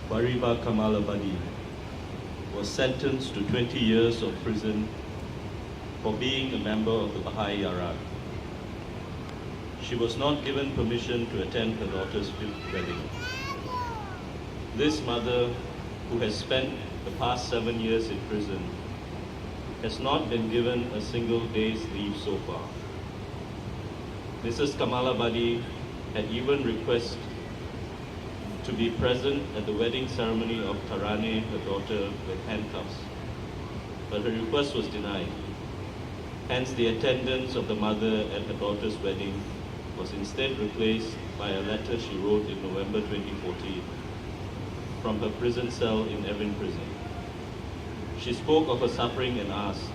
Bariba Kamalabadi, was sentenced to 20 years of prison for being a member of the Baha'i Yaran. She was not given permission to attend her daughter's fifth wedding. This mother, who has spent the past 7 years in prison, has not been given a single day's leave so far. Mrs. Kamalabadi had even requested to be present at the wedding ceremony of Tarane, her daughter, with handcuffs, but her request was denied. Hence, the attendance of the mother at her daughter's wedding was instead replaced by a letter she wrote in November 2014 from her prison cell in Evin Prison. She spoke of her suffering and asked,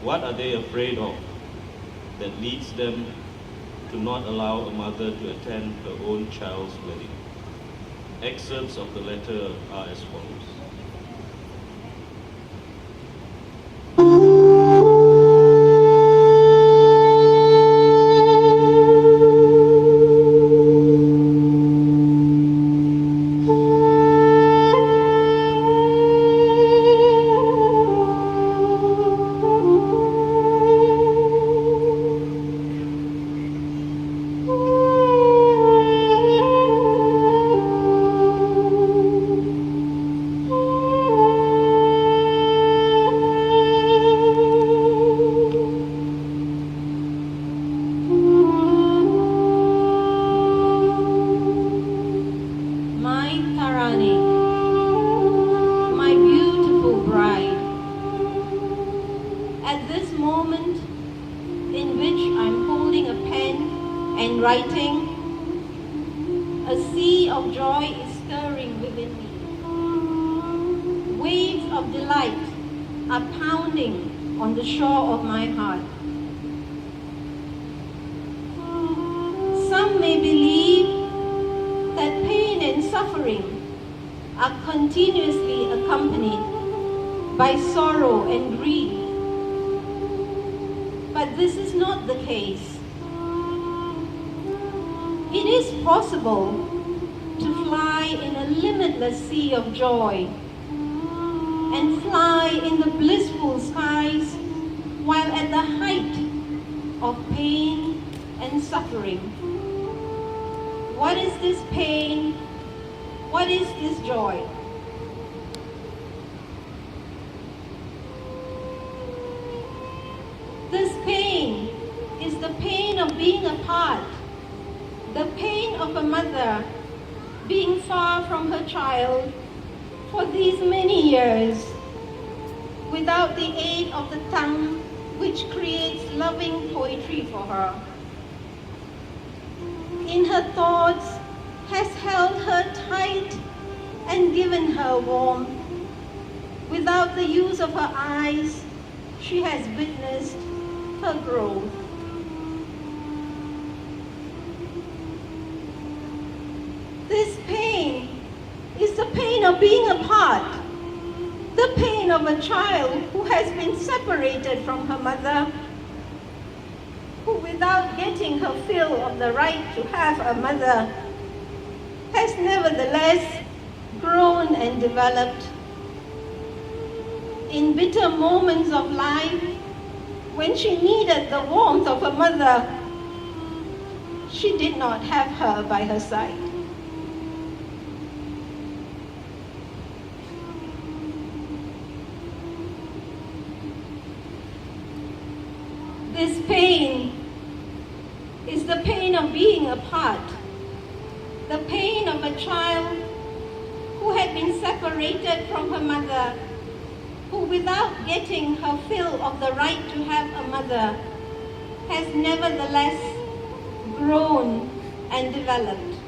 what are they afraid of that leads them to not allow a mother to attend her own child's wedding? Excerpts of the letter are as follows. Writing, a sea of joy is stirring within me. Waves of delight are pounding on the shore of my heart. Some may believe that pain and suffering are continuously accompanied by sorrow and grief. But this is not the case. It is possible to fly in a limitless sea of joy and fly in the blissful skies while at the height of pain and suffering. What is this pain? What is this joy? This pain is the pain of being apart. The pain of a mother being far from her child for these many years without the aid of the tongue which creates loving poetry for her. In her thoughts has held her tight and given her warmth. Without the use of her eyes, she has witnessed her growth. This pain is the pain of being apart, the pain of a child who has been separated from her mother, who without getting her fill of the right to have a mother, has nevertheless grown and developed. In bitter moments of life, when she needed the warmth of her mother, she did not have her by her side. This pain is the pain of being apart, the pain of a child who had been separated from her mother, who without getting her fill of the right to have a mother, has nevertheless grown and developed.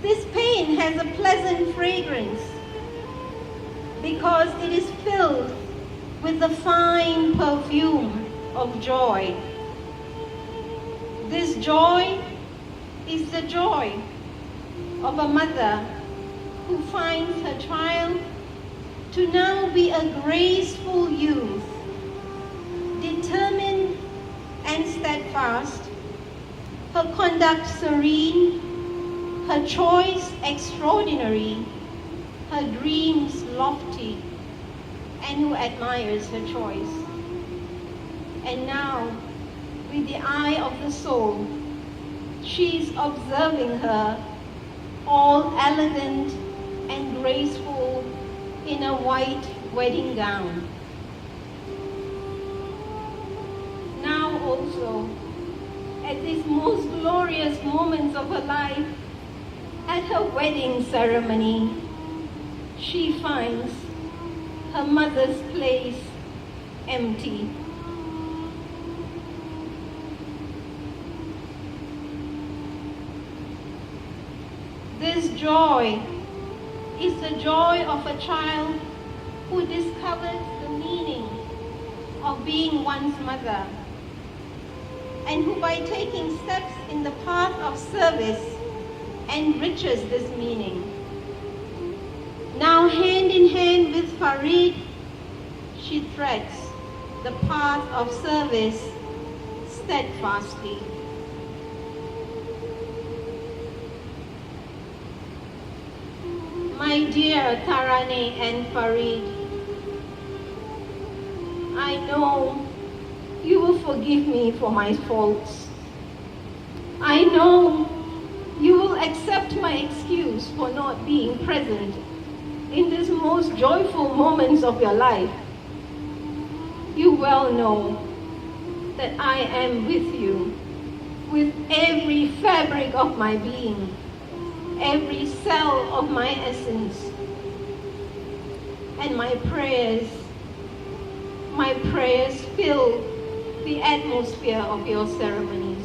This pain has a pleasant fragrance because it is filled with the fine perfume of joy. This joy is the joy of a mother who finds her child to now be a graceful youth, determined and steadfast, her conduct serene, her choice extraordinary, her dreams lofty, and who admires her choice. And now, with the eye of the soul, she is observing her, all elegant and graceful in a white wedding gown. Now also, at these most glorious moments of her life, at her wedding ceremony, she finds her mother's place empty. This joy is the joy of a child who discovers the meaning of being one's mother, and who by taking steps in the path of service enriches this meaning. Now hand in hand with Farid, she treads the path of service steadfastly. My dear Tarane and Farid, I know you will forgive me for my faults. I know you will accept my excuse for not being present in these most joyful moments of your life. You well know that I am with you, with every fabric of my being, every cell of my essence, and my prayers fill the atmosphere of your ceremonies.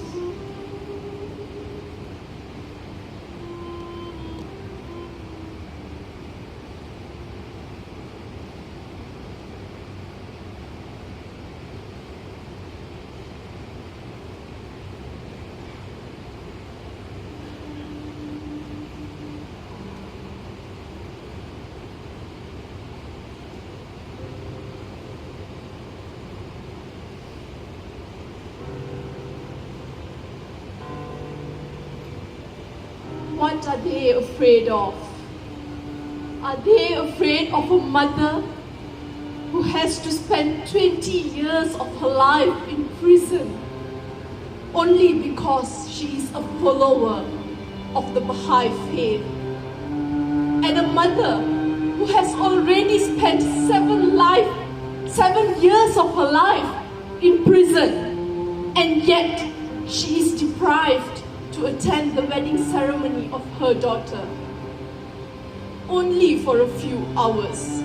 What are they afraid of? Are they afraid of a mother who has to spend 20 years of her life in prison only because she is a follower of the Baha'i faith? And a mother who has already spent 7 years of her life in prison, and yet she is deprived to attend the wedding ceremony of her daughter, only for a few hours.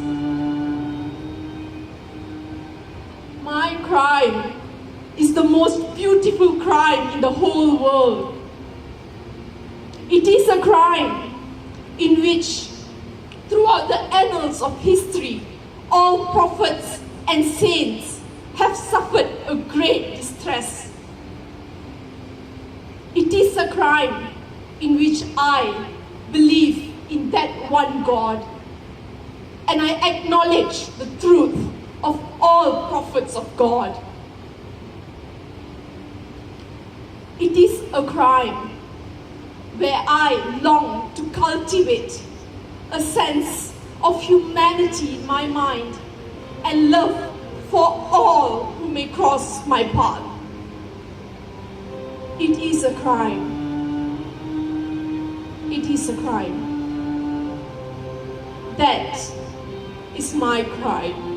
My crime is the most beautiful crime in the whole world. It is a crime in which, throughout the annals of history, all prophets and saints have suffered a great distress. It is a crime in which I believe in that one God, and I acknowledge the truth of all prophets of God. It is a crime where I long to cultivate a sense of humanity in my mind and love for all who may cross my path. It is a crime. It is a crime. That is my crime.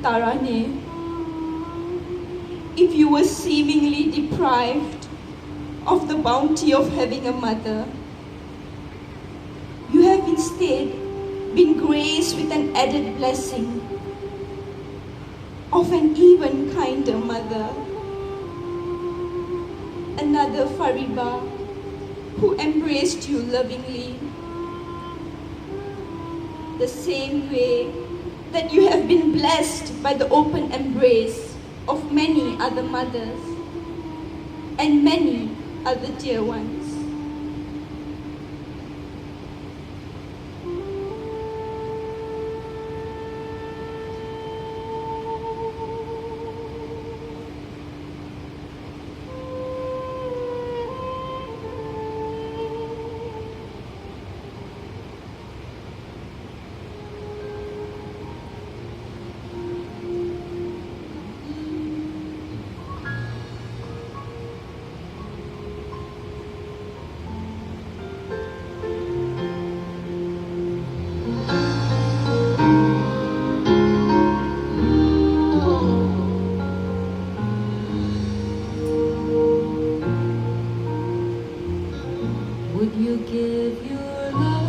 Tarane, if you were seemingly deprived of the bounty of having a mother, you have instead been graced with an added blessing of an even kinder mother, another Fariba who embraced you lovingly, the same way that you have been blessed by the open embrace of many other mothers and many other dear ones. Would you give your love?